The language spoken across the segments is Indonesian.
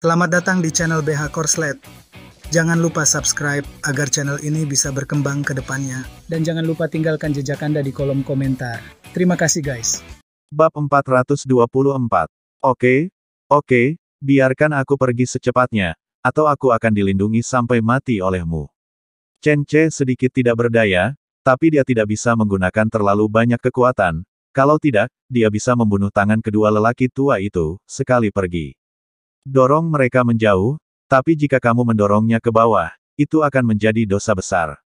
Selamat datang di channel BH Korslet. Jangan lupa subscribe agar channel ini bisa berkembang ke depannya. Dan jangan lupa tinggalkan jejak Anda di kolom komentar. Terima kasih guys. Bab 424. Oke, biarkan aku pergi secepatnya, atau aku akan dilindungi sampai mati olehmu. Chen Ce sedikit tidak berdaya, tapi dia tidak bisa menggunakan terlalu banyak kekuatan. Kalau tidak, dia bisa membunuh tangan kedua lelaki tua itu, sekali pergi. Dorong mereka menjauh, tapi jika kamu mendorongnya ke bawah, itu akan menjadi dosa besar.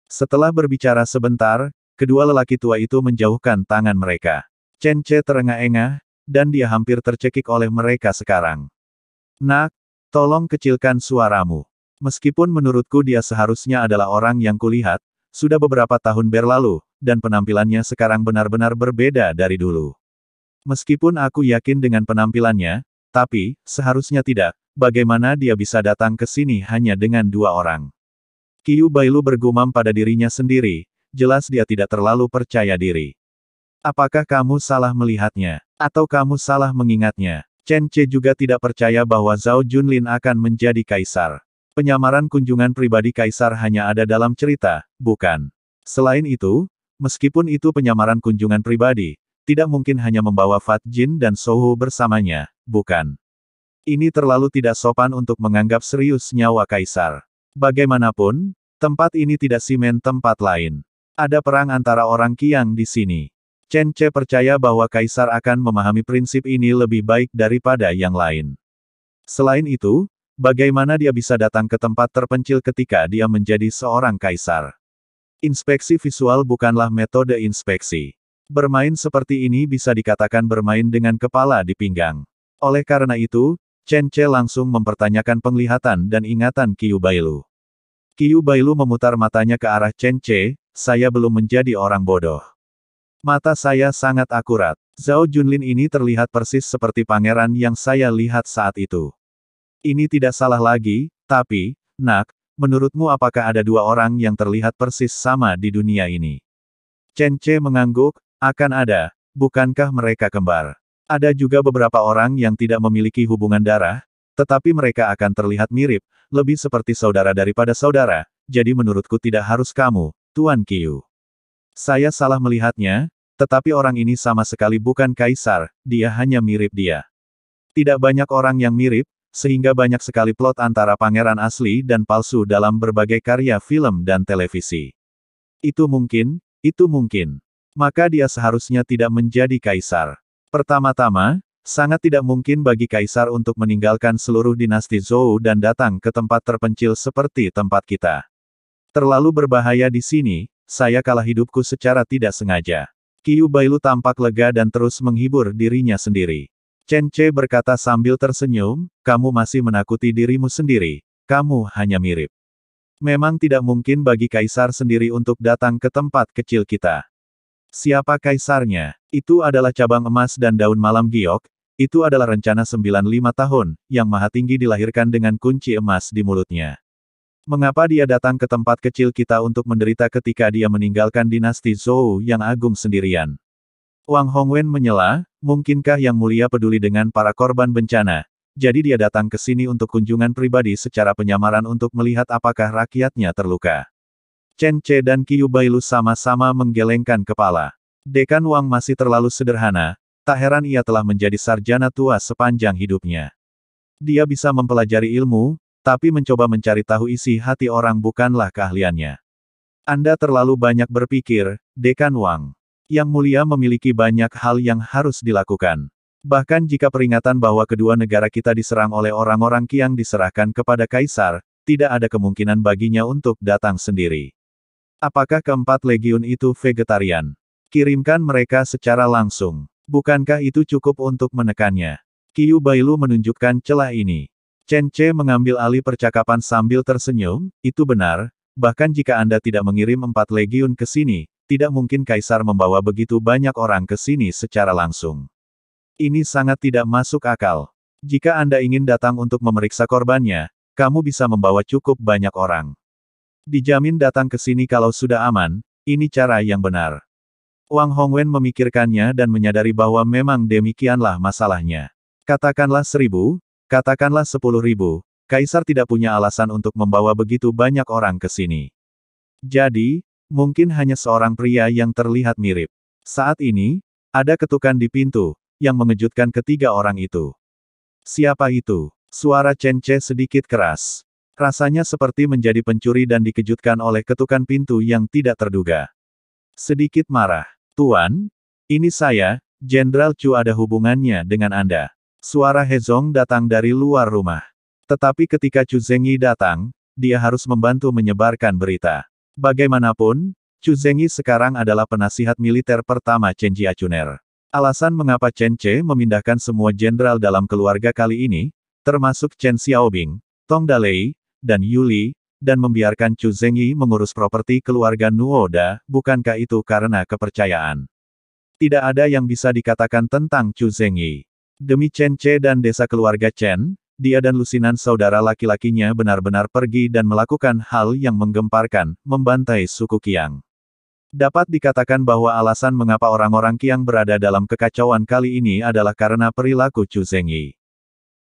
Setelah berbicara sebentar, kedua lelaki tua itu menjauhkan tangan mereka. Chen Ce terengah-engah, dan dia hampir tercekik oleh mereka sekarang. Nak, tolong kecilkan suaramu. Meskipun menurutku dia seharusnya adalah orang yang kulihat, sudah beberapa tahun berlalu, dan penampilannya sekarang benar-benar berbeda dari dulu. Meskipun aku yakin dengan penampilannya, tapi, seharusnya tidak, bagaimana dia bisa datang ke sini hanya dengan dua orang. Qiu Bailu bergumam pada dirinya sendiri, jelas dia tidak terlalu percaya diri. Apakah kamu salah melihatnya? Atau kamu salah mengingatnya? Chen Ce juga tidak percaya bahwa Zhao Junlin akan menjadi kaisar. Penyamaran kunjungan pribadi kaisar hanya ada dalam cerita, bukan? Selain itu, meskipun itu penyamaran kunjungan pribadi, tidak mungkin hanya membawa Fat Jin dan Souhu bersamanya, bukan? Ini terlalu tidak sopan untuk menganggap serius nyawa kaisar. Bagaimanapun, tempat ini tidak semen tempat lain. Ada perang antara orang Qiang di sini. Chen Ce percaya bahwa kaisar akan memahami prinsip ini lebih baik daripada yang lain. Selain itu, bagaimana dia bisa datang ke tempat terpencil ketika dia menjadi seorang kaisar? Inspeksi visual bukanlah metode inspeksi. Bermain seperti ini bisa dikatakan bermain dengan kepala di pinggang. Oleh karena itu, Chen Ce langsung mempertanyakan penglihatan dan ingatan Qiu Bailu. Qiu Bailu memutar matanya ke arah Chen Ce, saya belum menjadi orang bodoh. Mata saya sangat akurat. Zhao Junlin ini terlihat persis seperti pangeran yang saya lihat saat itu. Ini tidak salah lagi, tapi, nak, menurutmu apakah ada dua orang yang terlihat persis sama di dunia ini? Chen Ce mengangguk, akan ada, bukankah mereka kembar? Ada juga beberapa orang yang tidak memiliki hubungan darah, tetapi mereka akan terlihat mirip, lebih seperti saudara daripada saudara, jadi menurutku tidak harus kamu, Tuan Qiu. Saya salah melihatnya, tetapi orang ini sama sekali bukan kaisar, dia hanya mirip dia. Tidak banyak orang yang mirip, sehingga banyak sekali plot antara pangeran asli dan palsu dalam berbagai karya film dan televisi. Itu mungkin. Maka dia seharusnya tidak menjadi kaisar. Pertama-tama, sangat tidak mungkin bagi kaisar untuk meninggalkan seluruh dinasti Zhou dan datang ke tempat terpencil seperti tempat kita. Terlalu berbahaya di sini, saya kalah hidupku secara tidak sengaja. Qiu Bailu tampak lega dan terus menghibur dirinya sendiri. Chen Ce berkata sambil tersenyum, kamu masih menakuti dirimu sendiri, kamu hanya mirip. Memang tidak mungkin bagi kaisar sendiri untuk datang ke tempat kecil kita. Siapa kaisarnya? Itu adalah cabang emas dan daun malam giok, itu adalah rencana 95 tahun, yang maha tinggi dilahirkan dengan kunci emas di mulutnya. Mengapa dia datang ke tempat kecil kita untuk menderita ketika dia meninggalkan dinasti Zhou yang agung sendirian? Wang Hongwen menyela, mungkinkah Yang Mulia peduli dengan para korban bencana? Jadi dia datang ke sini untuk kunjungan pribadi secara penyamaran untuk melihat apakah rakyatnya terluka. Chen Ce dan Qiu Bailu sama-sama menggelengkan kepala. Dekan Wang masih terlalu sederhana, tak heran ia telah menjadi sarjana tua sepanjang hidupnya. Dia bisa mempelajari ilmu, tapi mencoba mencari tahu isi hati orang bukanlah keahliannya. Anda terlalu banyak berpikir, Dekan Wang. Yang Mulia memiliki banyak hal yang harus dilakukan. Bahkan jika peringatan bahwa kedua negara kita diserang oleh orang-orang Qiang diserahkan kepada kaisar, tidak ada kemungkinan baginya untuk datang sendiri. Apakah keempat legiun itu vegetarian? Kirimkan mereka secara langsung. Bukankah itu cukup untuk menekannya? Qiu Bailu menunjukkan celah ini. Chen Ce mengambil alih percakapan sambil tersenyum, itu benar, bahkan jika Anda tidak mengirim 4 legiun ke sini, tidak mungkin kaisar membawa begitu banyak orang ke sini secara langsung. Ini sangat tidak masuk akal. Jika Anda ingin datang untuk memeriksa korbannya, kamu bisa membawa cukup banyak orang. Dijamin datang ke sini kalau sudah aman, ini cara yang benar. Wang Hongwen memikirkannya dan menyadari bahwa memang demikianlah masalahnya. Katakanlah 1000, Katakanlah 10.000, Kaisar tidak punya alasan untuk membawa begitu banyak orang ke sini. Jadi, mungkin hanya seorang pria yang terlihat mirip. Saat ini, ada ketukan di pintu, yang mengejutkan ketiga orang itu. Siapa itu? Suara Chen Ce sedikit keras. Rasanya seperti menjadi pencuri dan dikejutkan oleh ketukan pintu yang tidak terduga. Sedikit marah. Tuan, ini saya, Jenderal Chu, ada hubungannya dengan Anda. Suara Hezong datang dari luar rumah. Tetapi ketika Chu Zengyi datang, dia harus membantu menyebarkan berita. Bagaimanapun, Chu Zengyi sekarang adalah penasihat militer pertama Chen Jiachuner. Alasan mengapa Chen Ce memindahkan semua jenderal dalam keluarga kali ini, termasuk Chen Xiaobing, Tong Dalei, dan Yuli, dan membiarkan Chu Zengyi mengurus properti keluarga Nuoda, bukankah itu karena kepercayaan? Tidak ada yang bisa dikatakan tentang Chu Zengyi. Demi Chen Ce dan desa keluarga Chen, dia dan lusinan saudara laki-lakinya benar-benar pergi dan melakukan hal yang menggemparkan, membantai suku Qiang. Dapat dikatakan bahwa alasan mengapa orang-orang Qiang berada dalam kekacauan kali ini adalah karena perilaku Chu Zengyi.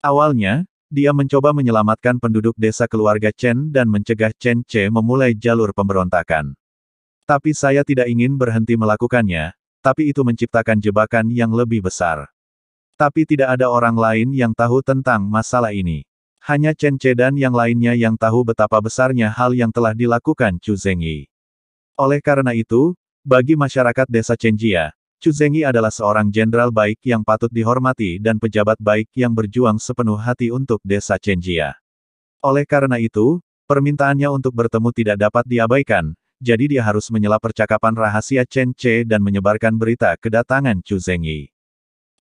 Awalnya, dia mencoba menyelamatkan penduduk desa keluarga Chen dan mencegah Chen Ce memulai jalur pemberontakan. Tapi saya tidak ingin berhenti melakukannya, tapi itu menciptakan jebakan yang lebih besar. Tapi tidak ada orang lain yang tahu tentang masalah ini. Hanya Chen Ce dan yang lainnya yang tahu betapa besarnya hal yang telah dilakukan Chu Zengyi. Oleh karena itu, bagi masyarakat desa Chenjia, Chu Zengyi adalah seorang jenderal baik yang patut dihormati dan pejabat baik yang berjuang sepenuh hati untuk desa Chenjia. Oleh karena itu, permintaannya untuk bertemu tidak dapat diabaikan, jadi dia harus menyela percakapan rahasia Chen Ce dan menyebarkan berita kedatangan Chu Zengyi.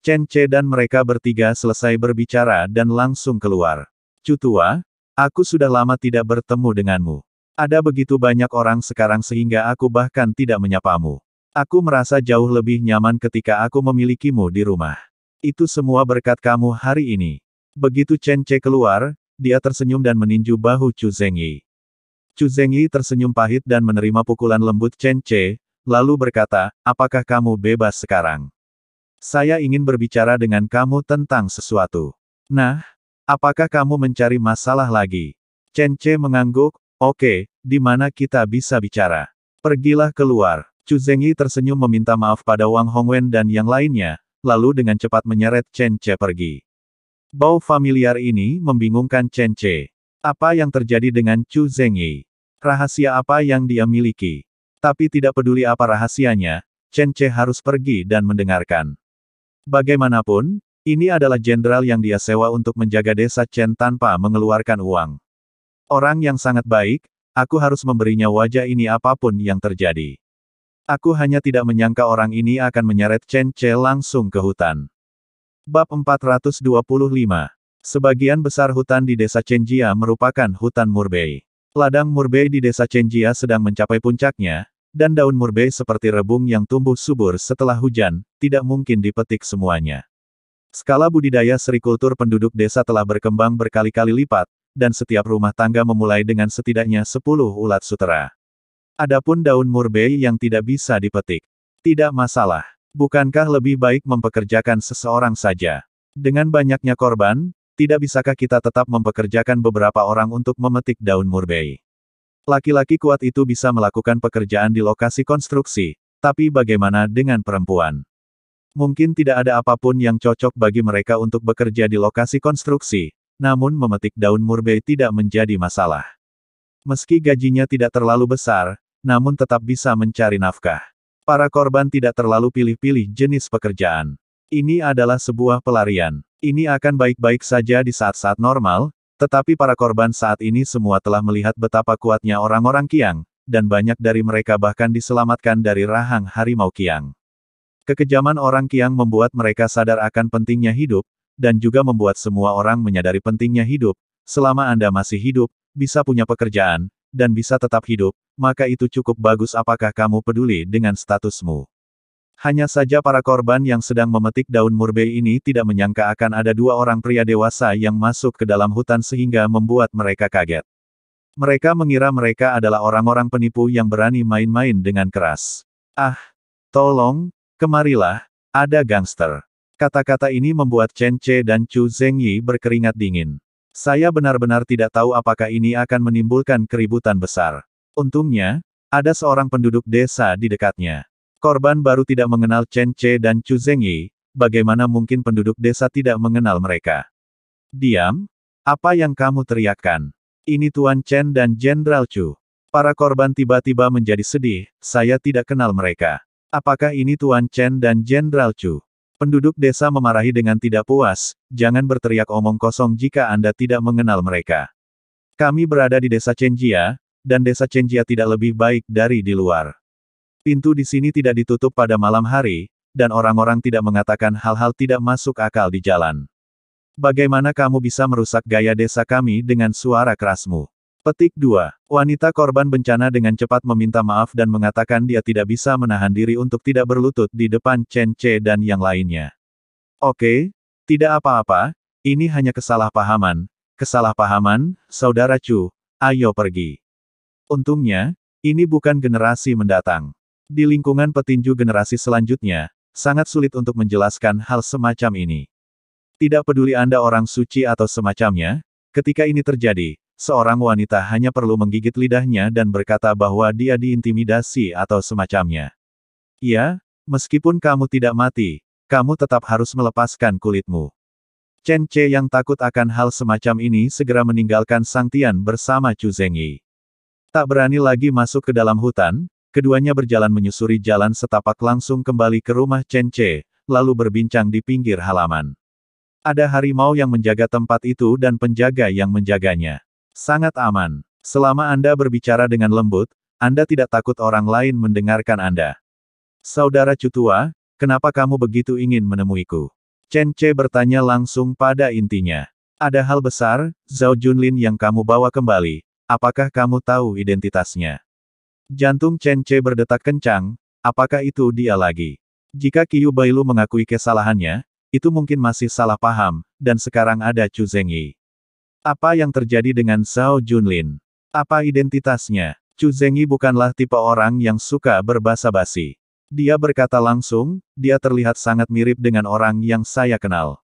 Chen Ce dan mereka bertiga selesai berbicara dan langsung keluar. Chu Tua, aku sudah lama tidak bertemu denganmu. Ada begitu banyak orang sekarang sehingga aku bahkan tidak menyapamu. Aku merasa jauh lebih nyaman ketika aku memilikimu di rumah. Itu semua berkat kamu hari ini. Begitu Chen Ce keluar, dia tersenyum dan meninju bahu Chu Zengyi. Chu Zengyi tersenyum pahit dan menerima pukulan lembut Chen Ce, lalu berkata, apakah kamu bebas sekarang? Saya ingin berbicara dengan kamu tentang sesuatu. Nah, apakah kamu mencari masalah lagi? Chen Ce mengangguk, oke, di mana kita bisa bicara? Pergilah keluar. Chu Zengyi tersenyum meminta maaf pada Wang Hongwen dan yang lainnya, lalu dengan cepat menyeret Chen Ce pergi. Bau familiar ini membingungkan Chen Ce. Apa yang terjadi dengan Chu Zengyi? Rahasia apa yang dia miliki? Tapi tidak peduli apa rahasianya, Chen Ce harus pergi dan mendengarkan. Bagaimanapun, ini adalah jenderal yang dia sewa untuk menjaga desa Chen tanpa mengeluarkan uang. Orang yang sangat baik, aku harus memberinya wajah ini apapun yang terjadi. Aku hanya tidak menyangka orang ini akan menyeret Chen Ce langsung ke hutan. Bab 425. Sebagian besar hutan di desa Chenjia merupakan hutan murbei. Ladang murbei di desa Chenjia sedang mencapai puncaknya, dan daun murbei seperti rebung yang tumbuh subur setelah hujan, tidak mungkin dipetik semuanya. Skala budidaya serikultur penduduk desa telah berkembang berkali-kali lipat, dan setiap rumah tangga memulai dengan setidaknya 10 ulat sutera. Adapun daun murbei yang tidak bisa dipetik. Tidak masalah. Bukankah lebih baik mempekerjakan seseorang saja? Dengan banyaknya korban, tidak bisakah kita tetap mempekerjakan beberapa orang untuk memetik daun murbei? Laki-laki kuat itu bisa melakukan pekerjaan di lokasi konstruksi, tapi bagaimana dengan perempuan? Mungkin tidak ada apapun yang cocok bagi mereka untuk bekerja di lokasi konstruksi, namun memetik daun murbei tidak menjadi masalah. Meski gajinya tidak terlalu besar, namun tetap bisa mencari nafkah. Para korban tidak terlalu pilih-pilih jenis pekerjaan. Ini adalah sebuah pelarian. Ini akan baik-baik saja di saat-saat normal, tetapi para korban saat ini semua telah melihat betapa kuatnya orang-orang Qiang, dan banyak dari mereka bahkan diselamatkan dari rahang harimau Qiang. Kekejaman orang Qiang membuat mereka sadar akan pentingnya hidup, dan juga membuat semua orang menyadari pentingnya hidup. Selama Anda masih hidup, bisa punya pekerjaan, dan bisa tetap hidup, maka itu cukup bagus. Apakah kamu peduli dengan statusmu? Hanya saja para korban yang sedang memetik daun murbei ini tidak menyangka akan ada dua orang pria dewasa yang masuk ke dalam hutan sehingga membuat mereka kaget. Mereka mengira mereka adalah orang-orang penipu yang berani main-main dengan keras. Ah, tolong, kemarilah, ada gangster. Kata-kata ini membuat Chen Ce dan Chu Zhengyi berkeringat dingin. Saya benar-benar tidak tahu apakah ini akan menimbulkan keributan besar. Untungnya, ada seorang penduduk desa di dekatnya. Korban baru tidak mengenal Chen Ce dan Chu Zhengyi, bagaimana mungkin penduduk desa tidak mengenal mereka? Diam? Apa yang kamu teriakkan? Ini Tuan Chen dan Jenderal Chu. Para korban tiba-tiba menjadi sedih, saya tidak kenal mereka. Apakah ini Tuan Chen dan Jenderal Chu? Penduduk desa memarahi dengan tidak puas, jangan berteriak omong kosong jika Anda tidak mengenal mereka. Kami berada di desa Chenjia, dan desa Chenjia tidak lebih baik dari di luar. Pintu di sini tidak ditutup pada malam hari, dan orang-orang tidak mengatakan hal-hal tidak masuk akal di jalan. Bagaimana kamu bisa merusak gaya desa kami dengan suara kerasmu? Petik 2. Wanita korban bencana dengan cepat meminta maaf dan mengatakan dia tidak bisa menahan diri untuk tidak berlutut di depan Chen Ce dan yang lainnya. Oke, tidak apa-apa, ini hanya kesalahpahaman. Kesalahpahaman, Saudara Chu, ayo pergi. Untungnya, ini bukan generasi mendatang. Di lingkungan petinju generasi selanjutnya, sangat sulit untuk menjelaskan hal semacam ini. Tidak peduli Anda orang suci atau semacamnya, ketika ini terjadi, seorang wanita hanya perlu menggigit lidahnya dan berkata bahwa dia diintimidasi atau semacamnya. Ya, meskipun kamu tidak mati, kamu tetap harus melepaskan kulitmu. Chen Ce yang takut akan hal semacam ini segera meninggalkan Sang Tian bersama Chu Zhengyi. Tak berani lagi masuk ke dalam hutan, keduanya berjalan menyusuri jalan setapak langsung kembali ke rumah Chen Ce, lalu berbincang di pinggir halaman. Ada harimau yang menjaga tempat itu dan penjaga yang menjaganya. Sangat aman. Selama Anda berbicara dengan lembut, Anda tidak takut orang lain mendengarkan Anda. Saudara Chu tua, kenapa kamu begitu ingin menemuiku? Chen Ce bertanya langsung pada intinya. Ada hal besar, Zhao Junlin yang kamu bawa kembali, apakah kamu tahu identitasnya? Jantung Chen Ce berdetak kencang, apakah itu dia lagi? Jika Qiu Bailu mengakui kesalahannya, itu mungkin masih salah paham, dan sekarang ada Chu Zhengyi. Apa yang terjadi dengan Zhao Junlin? Apa identitasnya? Chu Zhengyi bukanlah tipe orang yang suka berbasa-basi. Dia berkata langsung, dia terlihat sangat mirip dengan orang yang saya kenal.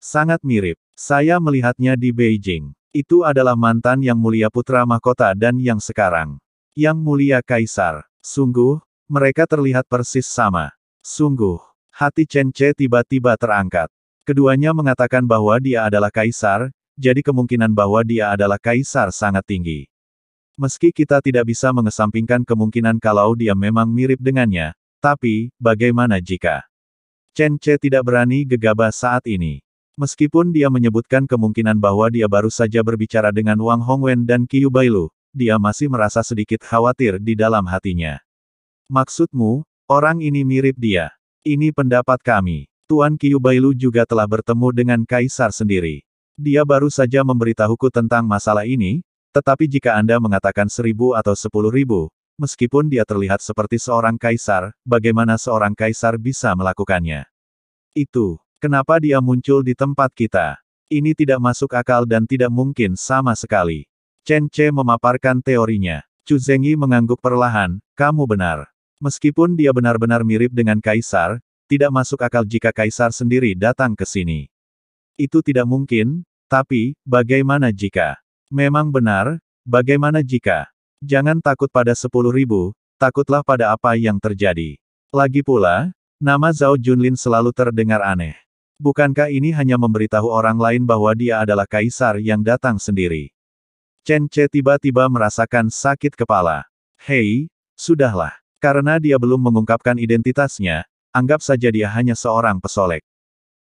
Sangat mirip. Saya melihatnya di Beijing. Itu adalah mantan Yang Mulia Putra Mahkota dan yang sekarang. Yang Mulia Kaisar. Sungguh, mereka terlihat persis sama. Sungguh. Hati Chen Ce tiba-tiba terangkat. Keduanya mengatakan bahwa dia adalah kaisar, jadi kemungkinan bahwa dia adalah kaisar sangat tinggi. Meski kita tidak bisa mengesampingkan kemungkinan kalau dia memang mirip dengannya, tapi, bagaimana jika Chen Ce tidak berani gegabah saat ini? Meskipun dia menyebutkan kemungkinan bahwa dia baru saja berbicara dengan Wang Hongwen dan Qiu Bailu, dia masih merasa sedikit khawatir di dalam hatinya. Maksudmu, orang ini mirip dia? Ini pendapat kami. Tuan Qiu Bailu juga telah bertemu dengan kaisar sendiri. Dia baru saja memberitahuku tentang masalah ini, tetapi jika Anda mengatakan 1.000 atau 10.000, meskipun dia terlihat seperti seorang kaisar, bagaimana seorang kaisar bisa melakukannya? Itu, kenapa dia muncul di tempat kita? Ini tidak masuk akal dan tidak mungkin sama sekali. Chen Ce memaparkan teorinya. Chu Zhengyi mengangguk perlahan, kamu benar. Meskipun dia benar-benar mirip dengan kaisar, tidak masuk akal jika kaisar sendiri datang ke sini. Itu tidak mungkin. Tapi, bagaimana jika? Memang benar, bagaimana jika? Jangan takut pada 10.000, takutlah pada apa yang terjadi. Lagi pula, nama Zhao Junlin selalu terdengar aneh. Bukankah ini hanya memberitahu orang lain bahwa dia adalah kaisar yang datang sendiri? Chen Ce tiba-tiba merasakan sakit kepala. Hei, sudahlah. Karena dia belum mengungkapkan identitasnya, anggap saja dia hanya seorang pesolek.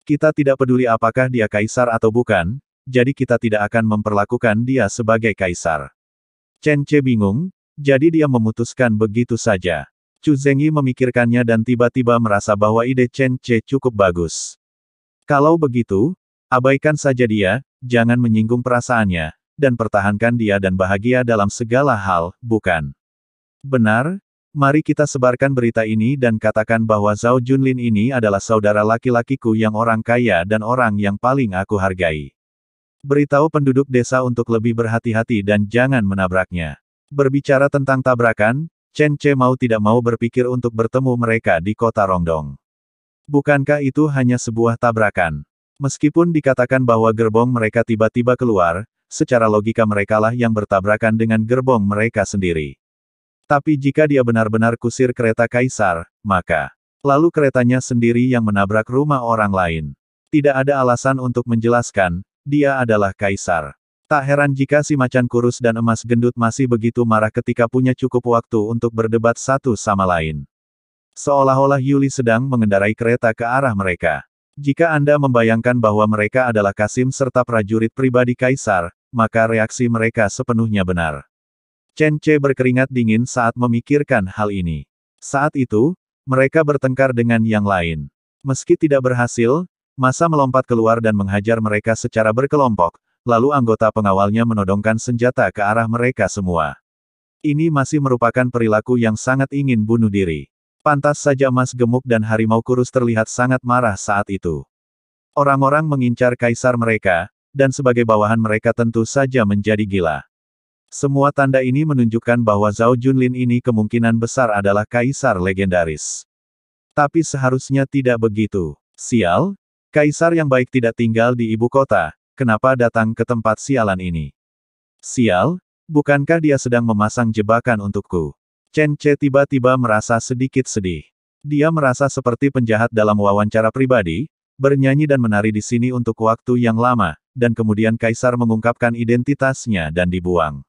Kita tidak peduli apakah dia kaisar atau bukan, jadi kita tidak akan memperlakukan dia sebagai kaisar. Chen Ce bingung, jadi dia memutuskan begitu saja. Chu Zhengyi memikirkannya dan tiba-tiba merasa bahwa ide Chen Ce cukup bagus. Kalau begitu, abaikan saja dia, jangan menyinggung perasaannya, dan pertahankan dia dan bahagia dalam segala hal, bukan? Benar? Mari kita sebarkan berita ini dan katakan bahwa Zhao Junlin ini adalah saudara laki-lakiku yang orang kaya dan orang yang paling aku hargai. Beritahu penduduk desa untuk lebih berhati-hati dan jangan menabraknya. Berbicara tentang tabrakan, Chen Ce mau tidak mau berpikir untuk bertemu mereka di kota Rongdong. Bukankah itu hanya sebuah tabrakan? Meskipun dikatakan bahwa gerbong mereka tiba-tiba keluar, secara logika merekalah yang bertabrakan dengan gerbong mereka sendiri. Tapi jika dia benar-benar kusir kereta kaisar, maka lalu keretanya sendiri yang menabrak rumah orang lain. Tidak ada alasan untuk menjelaskan, dia adalah kaisar. Tak heran jika si macan kurus dan emas gendut masih begitu marah ketika punya cukup waktu untuk berdebat satu sama lain. Seolah-olah Yuli sedang mengendarai kereta ke arah mereka. Jika Anda membayangkan bahwa mereka adalah Kasim serta prajurit pribadi kaisar, maka reaksi mereka sepenuhnya benar. Chen Ce berkeringat dingin saat memikirkan hal ini. Saat itu, mereka bertengkar dengan yang lain. Meski tidak berhasil, massa melompat keluar dan menghajar mereka secara berkelompok, lalu anggota pengawalnya menodongkan senjata ke arah mereka semua. Ini masih merupakan perilaku yang sangat ingin bunuh diri. Pantas saja emas gemuk dan harimau kurus terlihat sangat marah saat itu. Orang-orang mengincar kaisar mereka, dan sebagai bawahan mereka tentu saja menjadi gila. Semua tanda ini menunjukkan bahwa Zhao Junlin ini kemungkinan besar adalah kaisar legendaris. Tapi seharusnya tidak begitu. Sial, kaisar yang baik tidak tinggal di ibu kota, kenapa datang ke tempat sialan ini? Sial, bukankah dia sedang memasang jebakan untukku? Chen Ce tiba-tiba merasa sedikit sedih. Dia merasa seperti penjahat dalam wawancara pribadi, bernyanyi dan menari di sini untuk waktu yang lama, dan kemudian kaisar mengungkapkan identitasnya dan dibuang.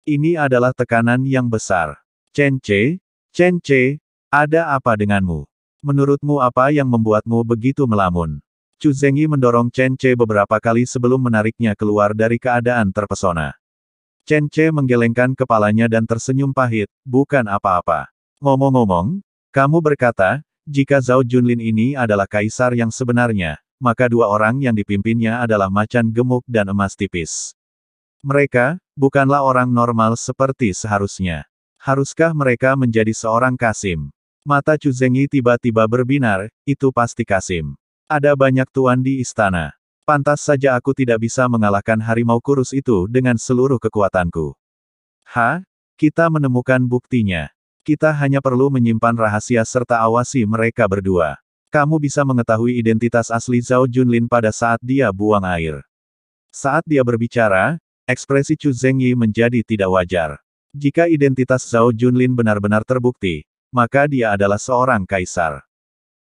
Ini adalah tekanan yang besar. Chen Ce, ada apa denganmu? Menurutmu apa yang membuatmu begitu melamun? Chu Zengyi mendorong Chen Ce beberapa kali sebelum menariknya keluar dari keadaan terpesona. Chen Ce menggelengkan kepalanya dan tersenyum pahit, bukan apa-apa. Ngomong-ngomong, kamu berkata, jika Zhao Junlin ini adalah kaisar yang sebenarnya, maka dua orang yang dipimpinnya adalah macan gemuk dan emas tipis. Mereka, bukanlah orang normal seperti seharusnya. Haruskah mereka menjadi seorang Kasim? Mata Chu Zengyi tiba-tiba berbinar, itu pasti Kasim. Ada banyak tuan di istana. Pantas saja aku tidak bisa mengalahkan harimau kurus itu dengan seluruh kekuatanku. Kita menemukan buktinya. Kita hanya perlu menyimpan rahasia serta awasi mereka berdua. Kamu bisa mengetahui identitas asli Zhao Junlin pada saat dia buang air. Saat dia berbicara, ekspresi Chu Zengyi menjadi tidak wajar. Jika identitas Zhao Junlin benar-benar terbukti, maka dia adalah seorang kaisar.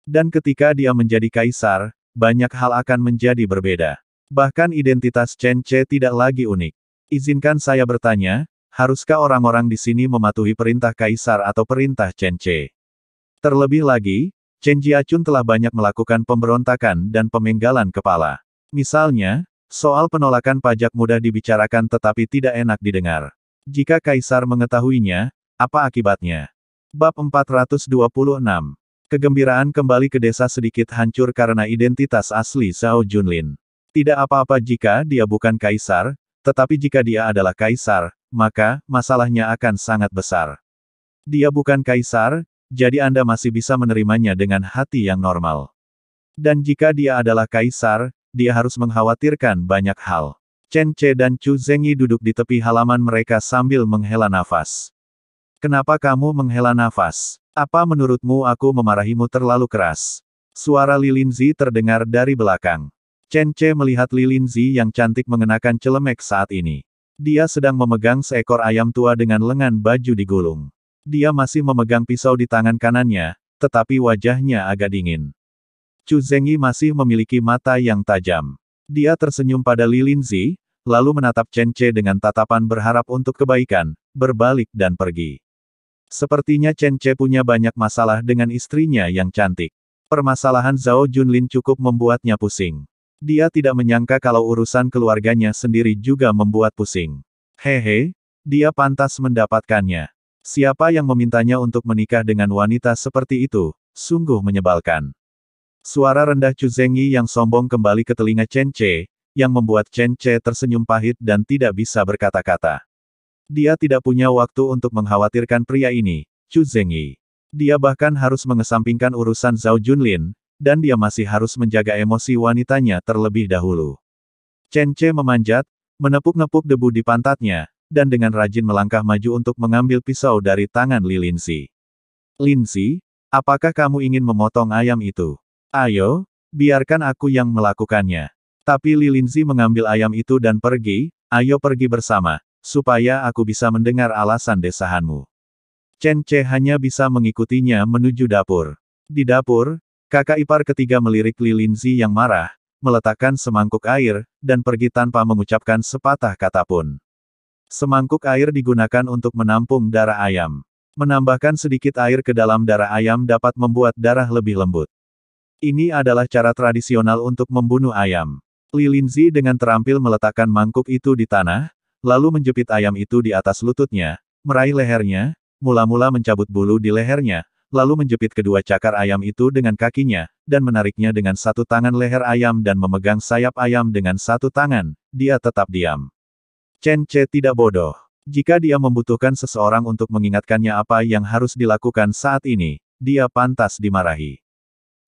Dan ketika dia menjadi kaisar, banyak hal akan menjadi berbeda. Bahkan identitas Chen Ce tidak lagi unik. Izinkan saya bertanya, haruskah orang-orang di sini mematuhi perintah kaisar atau perintah Chen Ce? Terlebih lagi, Chen Jiachun telah banyak melakukan pemberontakan dan pemenggalan kepala. Misalnya, soal penolakan pajak mudah dibicarakan tetapi tidak enak didengar. Jika kaisar mengetahuinya, apa akibatnya? Bab 426. Kegembiraan kembali ke desa sedikit hancur karena identitas asli Zhao Junlin. Tidak apa-apa jika dia bukan kaisar, tetapi jika dia adalah kaisar, maka masalahnya akan sangat besar. Dia bukan kaisar, jadi Anda masih bisa menerimanya dengan hati yang normal. Dan jika dia adalah kaisar, dia harus mengkhawatirkan banyak hal. Chen Ce dan Chu Zengyi duduk di tepi halaman mereka sambil menghela nafas. Kenapa kamu menghela nafas? Apa menurutmu aku memarahimu terlalu keras? Suara Li Linzi terdengar dari belakang. Chen Ce melihat Li Linzi yang cantik mengenakan celemek saat ini. Dia sedang memegang seekor ayam tua dengan lengan baju digulung. Dia masih memegang pisau di tangan kanannya, tetapi wajahnya agak dingin. Chu Zengyi masih memiliki mata yang tajam. Dia tersenyum pada Li Linzi, lalu menatap Chen Ce dengan tatapan berharap untuk kebaikan, berbalik dan pergi. Sepertinya Chen Ce punya banyak masalah dengan istrinya yang cantik. Permasalahan Zhao Junlin cukup membuatnya pusing. Dia tidak menyangka kalau urusan keluarganya sendiri juga membuat pusing. Hehe, dia pantas mendapatkannya. Siapa yang memintanya untuk menikah dengan wanita seperti itu, sungguh menyebalkan. Suara rendah Chu Zengyi yang sombong kembali ke telinga Chen Ce, yang membuat Chen Ce tersenyum pahit dan tidak bisa berkata-kata. Dia tidak punya waktu untuk mengkhawatirkan pria ini, Chu Zengyi. Dia bahkan harus mengesampingkan urusan Zhao Junlin, dan dia masih harus menjaga emosi wanitanya terlebih dahulu. Chen Ce memanjat, menepuk-nepuk debu di pantatnya, dan dengan rajin melangkah maju untuk mengambil pisau dari tangan Li Linzi. Linzi, apakah kamu ingin memotong ayam itu? Ayo, biarkan aku yang melakukannya. Tapi Lilinzi mengambil ayam itu dan pergi, ayo pergi bersama, supaya aku bisa mendengar alasan desahanmu. Chen Ce hanya bisa mengikutinya menuju dapur. Di dapur, kakak ipar ketiga melirik Lilinzi yang marah, meletakkan semangkuk air, dan pergi tanpa mengucapkan sepatah kata pun. Semangkuk air digunakan untuk menampung darah ayam. Menambahkan sedikit air ke dalam darah ayam dapat membuat darah lebih lembut. Ini adalah cara tradisional untuk membunuh ayam. Lilinzi dengan terampil meletakkan mangkuk itu di tanah, lalu menjepit ayam itu di atas lututnya, meraih lehernya, mula-mula mencabut bulu di lehernya, lalu menjepit kedua cakar ayam itu dengan kakinya, dan menariknya dengan satu tangan leher ayam dan memegang sayap ayam dengan satu tangan, dia tetap diam. Chen Ce tidak bodoh. Jika dia membutuhkan seseorang untuk mengingatkannya apa yang harus dilakukan saat ini, dia pantas dimarahi.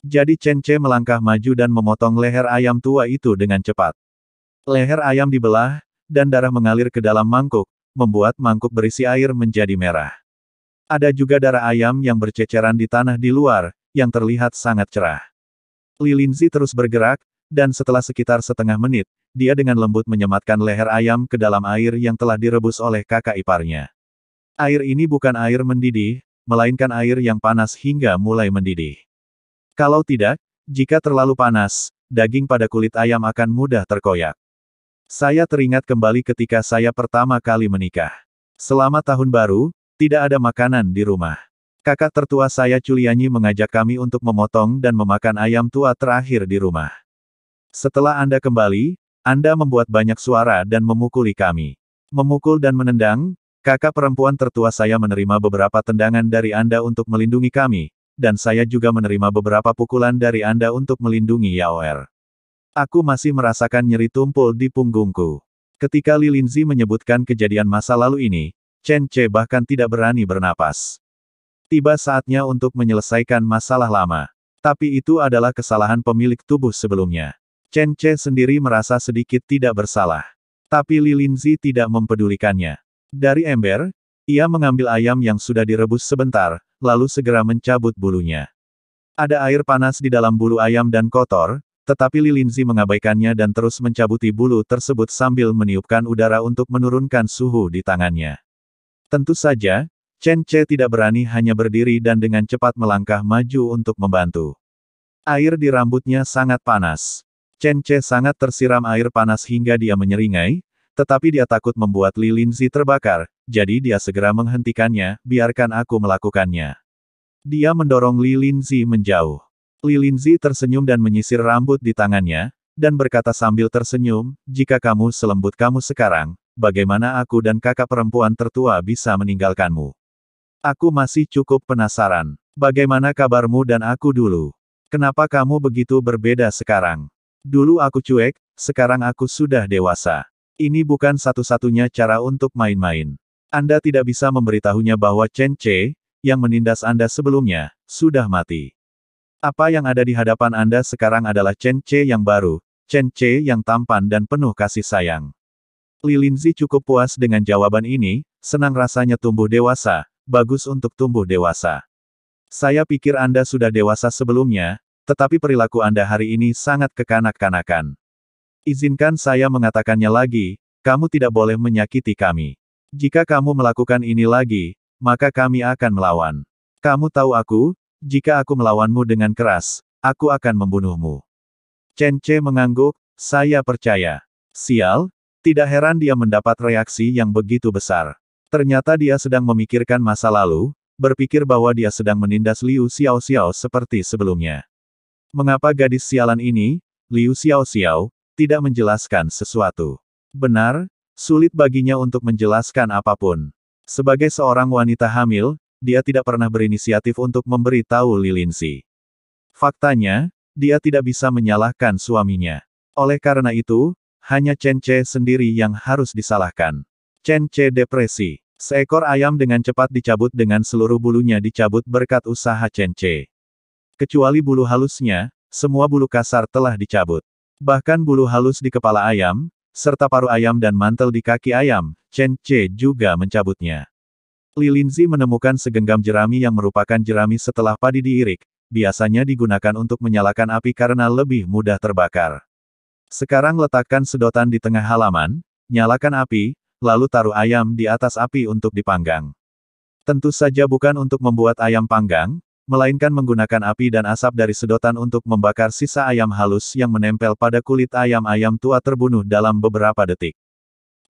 Jadi Chen Ce melangkah maju dan memotong leher ayam tua itu dengan cepat. Leher ayam dibelah, dan darah mengalir ke dalam mangkuk, membuat mangkuk berisi air menjadi merah. Ada juga darah ayam yang berceceran di tanah di luar, yang terlihat sangat cerah. Lilinzi terus bergerak, dan setelah sekitar setengah menit, dia dengan lembut menyematkan leher ayam ke dalam air yang telah direbus oleh kakak iparnya. Air ini bukan air mendidih, melainkan air yang panas hingga mulai mendidih. Kalau tidak, jika terlalu panas, daging pada kulit ayam akan mudah terkoyak. Saya teringat kembali ketika saya pertama kali menikah. Selama tahun baru, tidak ada makanan di rumah. Kakak tertua saya Culianyi mengajak kami untuk memotong dan memakan ayam tua terakhir di rumah. Setelah Anda kembali, Anda membuat banyak suara dan memukuli kami. Memukul dan menendang, kakak perempuan tertua saya menerima beberapa tendangan dari Anda untuk melindungi kami, dan saya juga menerima beberapa pukulan dari Anda untuk melindungi Yaoer. Aku masih merasakan nyeri tumpul di punggungku. Ketika Lilinzi menyebutkan kejadian masa lalu ini, Chen Ce bahkan tidak berani bernapas. Tiba saatnya untuk menyelesaikan masalah lama. Tapi itu adalah kesalahan pemilik tubuh sebelumnya. Chen Ce sendiri merasa sedikit tidak bersalah. Tapi Lilinzi tidak mempedulikannya. Dari ember, ia mengambil ayam yang sudah direbus sebentar, lalu segera mencabut bulunya. Ada air panas di dalam bulu ayam dan kotor, tetapi Lilinzi mengabaikannya dan terus mencabuti bulu tersebut sambil meniupkan udara untuk menurunkan suhu di tangannya. Tentu saja, Chen Ce tidak berani hanya berdiri dan dengan cepat melangkah maju untuk membantu. Air di rambutnya sangat panas. Chen Ce sangat tersiram air panas hingga dia menyeringai, tetapi dia takut membuat Lilinzi terbakar, jadi dia segera menghentikannya, biarkan aku melakukannya. Dia mendorong Lilinzi menjauh. Lilinzi tersenyum dan menyisir rambut di tangannya, dan berkata sambil tersenyum, jika kamu selembut kamu sekarang, bagaimana aku dan kakak perempuan tertua bisa meninggalkanmu? Aku masih cukup penasaran. Bagaimana kabarmu dan aku dulu? Kenapa kamu begitu berbeda sekarang? Dulu aku cuek, sekarang aku sudah dewasa. Ini bukan satu-satunya cara untuk main-main. Anda tidak bisa memberitahunya bahwa Chen Ce, yang menindas Anda sebelumnya, sudah mati. Apa yang ada di hadapan Anda sekarang adalah Chen Ce yang baru, Chen Ce yang tampan dan penuh kasih sayang. Lilinzi cukup puas dengan jawaban ini, senang rasanya tumbuh dewasa, bagus untuk tumbuh dewasa. Saya pikir Anda sudah dewasa sebelumnya, tetapi perilaku Anda hari ini sangat kekanak-kanakan. Izinkan saya mengatakannya lagi, kamu tidak boleh menyakiti kami. Jika kamu melakukan ini lagi, maka kami akan melawan. Kamu tahu aku, jika aku melawanmu dengan keras, aku akan membunuhmu. Chen Ce mengangguk, saya percaya. Sial, tidak heran dia mendapat reaksi yang begitu besar. Ternyata dia sedang memikirkan masa lalu, berpikir bahwa dia sedang menindas Liu Xiaoxiao seperti sebelumnya. Mengapa gadis sialan ini, Liu Xiaoxiao, tidak menjelaskan sesuatu? Benar, sulit baginya untuk menjelaskan apapun. Sebagai seorang wanita hamil, dia tidak pernah berinisiatif untuk memberi tahu Lilinzi. Faktanya, dia tidak bisa menyalahkan suaminya. Oleh karena itu, hanya Chen Ce sendiri yang harus disalahkan. Chen Ce depresi. Seekor ayam dengan cepat dicabut dengan seluruh bulunya dicabut berkat usaha Chen Ce. Kecuali bulu halusnya, semua bulu kasar telah dicabut. Bahkan bulu halus di kepala ayam, serta paruh ayam dan mantel di kaki ayam, Chen Ce juga mencabutnya. Lilinzi menemukan segenggam jerami yang merupakan jerami setelah padi diirik, biasanya digunakan untuk menyalakan api karena lebih mudah terbakar. Sekarang letakkan sedotan di tengah halaman, nyalakan api, lalu taruh ayam di atas api untuk dipanggang. Tentu saja bukan untuk membuat ayam panggang, melainkan menggunakan api dan asap dari sedotan untuk membakar sisa ayam halus yang menempel pada kulit ayam-ayam tua terbunuh dalam beberapa detik.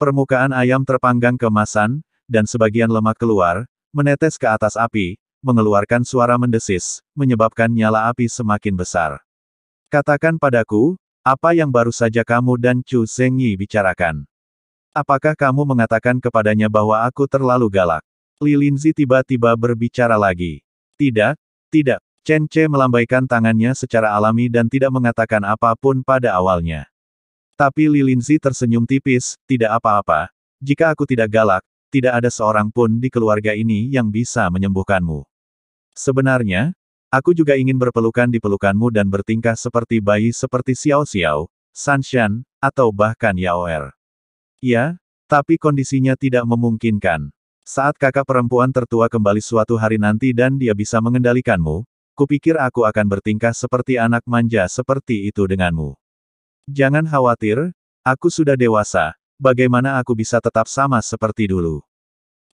Permukaan ayam terpanggang keemasan, dan sebagian lemak keluar, menetes ke atas api, mengeluarkan suara mendesis, menyebabkan nyala api semakin besar. Katakan padaku, apa yang baru saja kamu dan Chu Zhengyi bicarakan? Apakah kamu mengatakan kepadanya bahwa aku terlalu galak? Li Linzi tiba-tiba berbicara lagi. Tidak, tidak. Chen Ce melambaikan tangannya secara alami dan tidak mengatakan apapun pada awalnya. Tapi Li Linzi tersenyum tipis, tidak apa-apa. Jika aku tidak galak, tidak ada seorang pun di keluarga ini yang bisa menyembuhkanmu. Sebenarnya, aku juga ingin berpelukan di pelukanmu dan bertingkah seperti bayi seperti Xiao Xiao, San Shan, atau bahkan Yao Er. Ya, tapi kondisinya tidak memungkinkan. Saat kakak perempuan tertua kembali suatu hari nanti dan dia bisa mengendalikanmu, kupikir aku akan bertingkah seperti anak manja seperti itu denganmu. Jangan khawatir, aku sudah dewasa, bagaimana aku bisa tetap sama seperti dulu?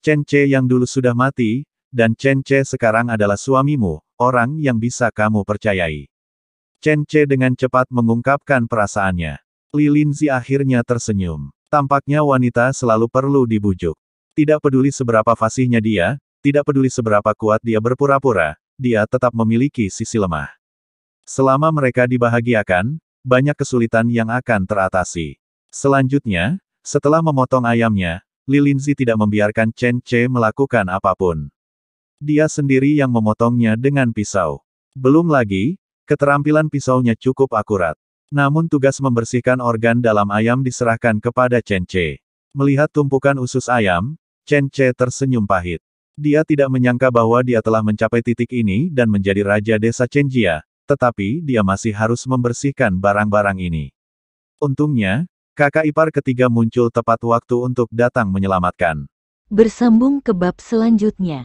Chen Ce yang dulu sudah mati, dan Chen Ce sekarang adalah suamimu, orang yang bisa kamu percayai. Chen Ce dengan cepat mengungkapkan perasaannya. Li Linzi akhirnya tersenyum. Tampaknya wanita selalu perlu dibujuk. Tidak peduli seberapa fasihnya dia, tidak peduli seberapa kuat dia berpura-pura, dia tetap memiliki sisi lemah. Selama mereka dibahagiakan, banyak kesulitan yang akan teratasi. Selanjutnya, setelah memotong ayamnya, Li Linzi tidak membiarkan Chen Ce melakukan apapun. Dia sendiri yang memotongnya dengan pisau. Belum lagi, keterampilan pisaunya cukup akurat. Namun tugas membersihkan organ dalam ayam diserahkan kepada Chen Ce. Melihat tumpukan usus ayam, Chen Ce tersenyum pahit. Dia tidak menyangka bahwa dia telah mencapai titik ini dan menjadi raja desa Chenjia, tetapi dia masih harus membersihkan barang-barang ini. Untungnya, kakak ipar ketiga muncul tepat waktu untuk datang menyelamatkan. Bersambung ke bab selanjutnya.